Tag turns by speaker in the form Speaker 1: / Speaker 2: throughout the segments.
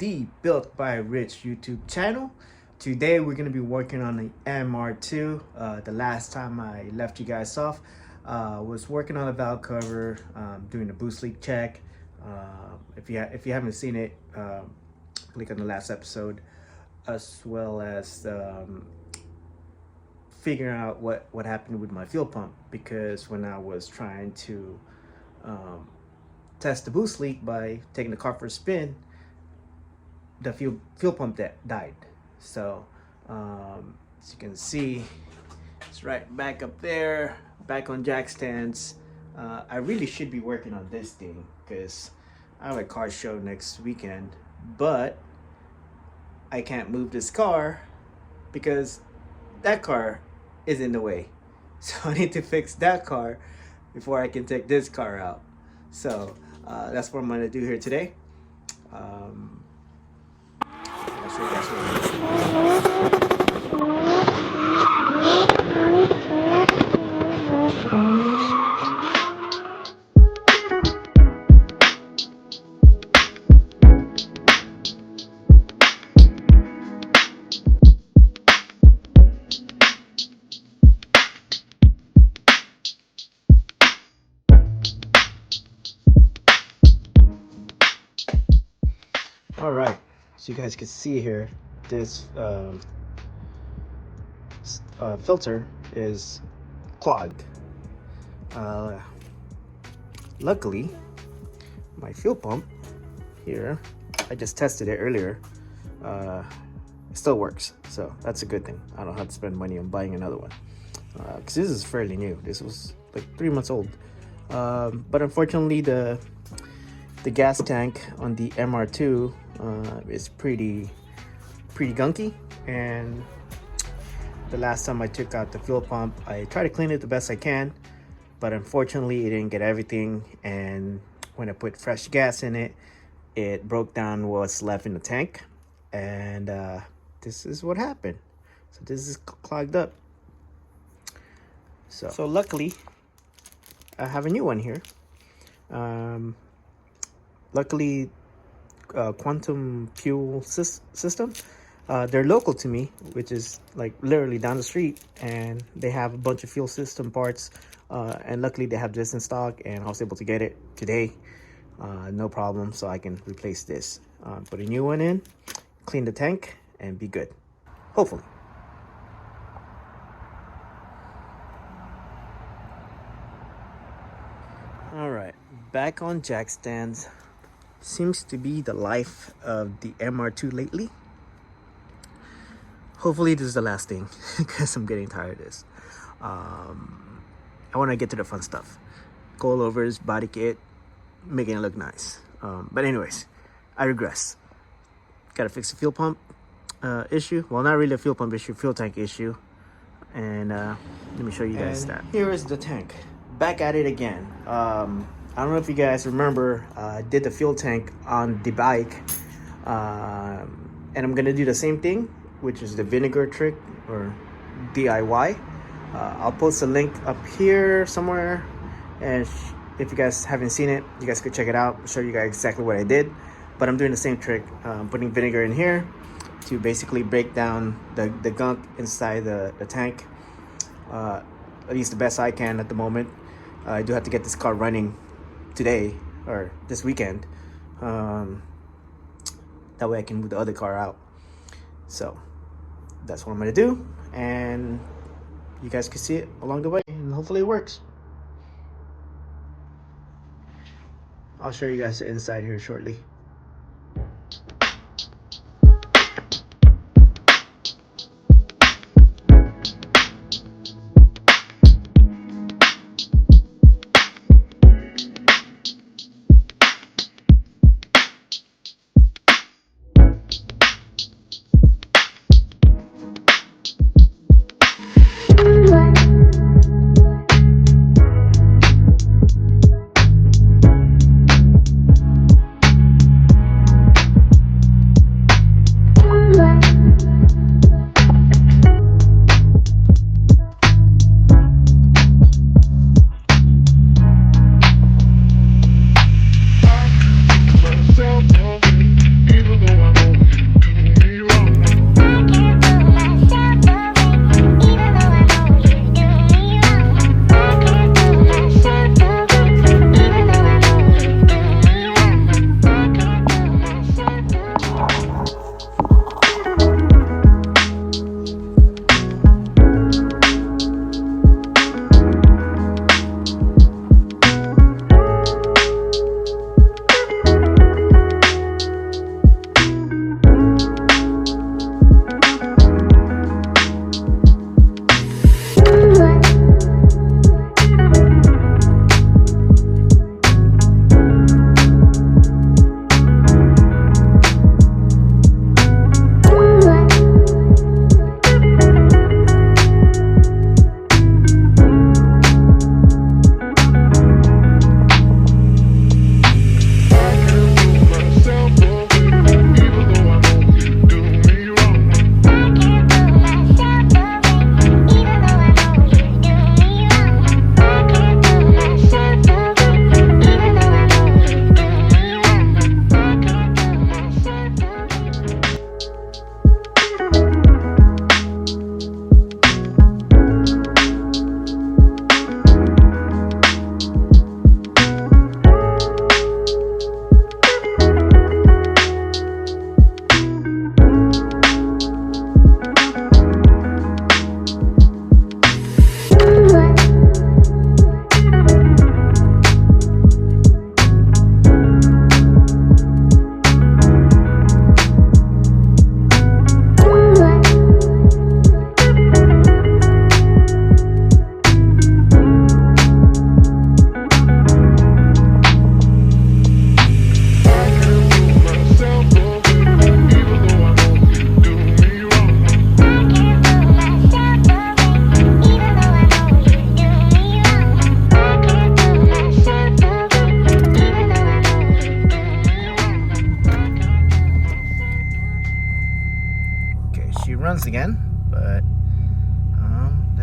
Speaker 1: the Builtbyrich YouTube channel. Today we're going to be working on the MR2. The last time I left you guys off, was working on the valve cover, doing the boost leak check. If you haven't seen it, click on the last episode, as well as figuring out what happened with my fuel pump, because when I was trying to test the boost leak by taking the car for a spin, the fuel pump died. So as you can see, it's right back up there, back on jack stands. I really should be working on this thing because I have a car show next weekend, but I can't move this car because that car is in the way. So I need to fix that car before I can take this car out. So that's what I'm going to do here today. I'll show you guys what All right, so you guys can see here, this filter is clogged. Luckily, my fuel pump here, I just tested it earlier, it still works, so that's a good thing. I don't have to spend money on buying another one, because this is fairly new. This was like 3 months old, but unfortunately the gas tank on the MR2 is pretty gunky, and the last time I took out the fuel pump, I tried to clean it the best I can, but unfortunately it didn't get everything, and when I put fresh gas in it, it broke down what's left in the tank, and this is what happened. So this is clogged up. So luckily I have a new one here. Luckily, Quantum Fuel System, they're local to me, which is like literally down the street, and they have a bunch of fuel system parts, and luckily they have this in stock, and I was able to get it today, no problem, so I can replace this, put a new one in, clean the tank, and be good, hopefully. All right, back on jack stands. Seems to be the life of the MR2 lately. Hopefully this is the last thing, because I'm getting tired of this. I want to get to the fun stuff. Coilovers, body kit, making it look nice. But anyways, I regress. Gotta fix the fuel pump issue. Well, not really a fuel pump issue, fuel tank issue. And let me show you guys that. Here is the tank. Back at it again. I don't know if you guys remember, I did the fuel tank on the bike, and I'm gonna do the same thing, which is the vinegar trick, or DIY. I'll post a link up here somewhere, and if you guys haven't seen it, you guys could check it out. I'll show you guys exactly what I did, but I'm doing the same trick, putting vinegar in here to basically break down the gunk inside the tank, at least the best I can at the moment. I do have to get this car running today or this weekend, that way I can move the other car out. So that's what I'm gonna do, and you guys can see it along the way, and hopefully it works. I'll show you guys the inside here shortly.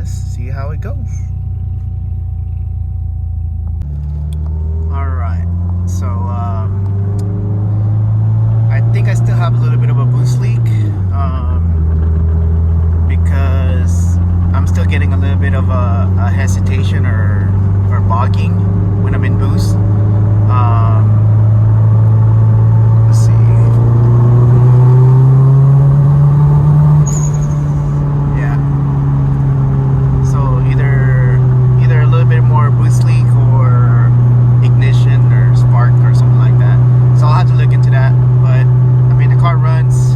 Speaker 1: let's see how it goes. All right, so I think I still have a little bit of a boost leak because I'm still getting a little bit of a hesitation or bogging when I'm in boost. Let's see. Yeah. So either a little bit more boost leak or ignition or spark or something like that. So I'll have to look into that. But I mean, the car runs.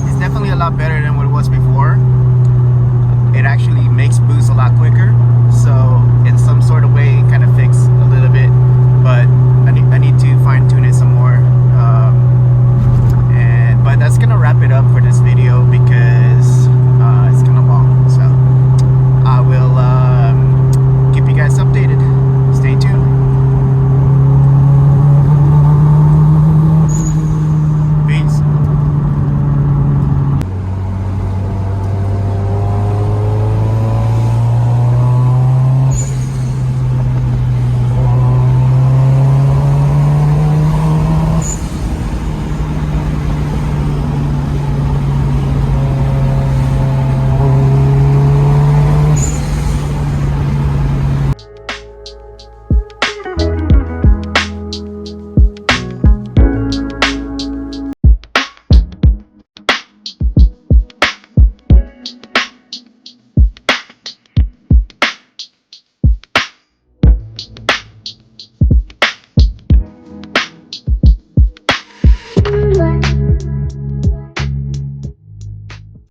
Speaker 1: It's definitely a lot better than what it was before. It actually makes boost a lot quicker.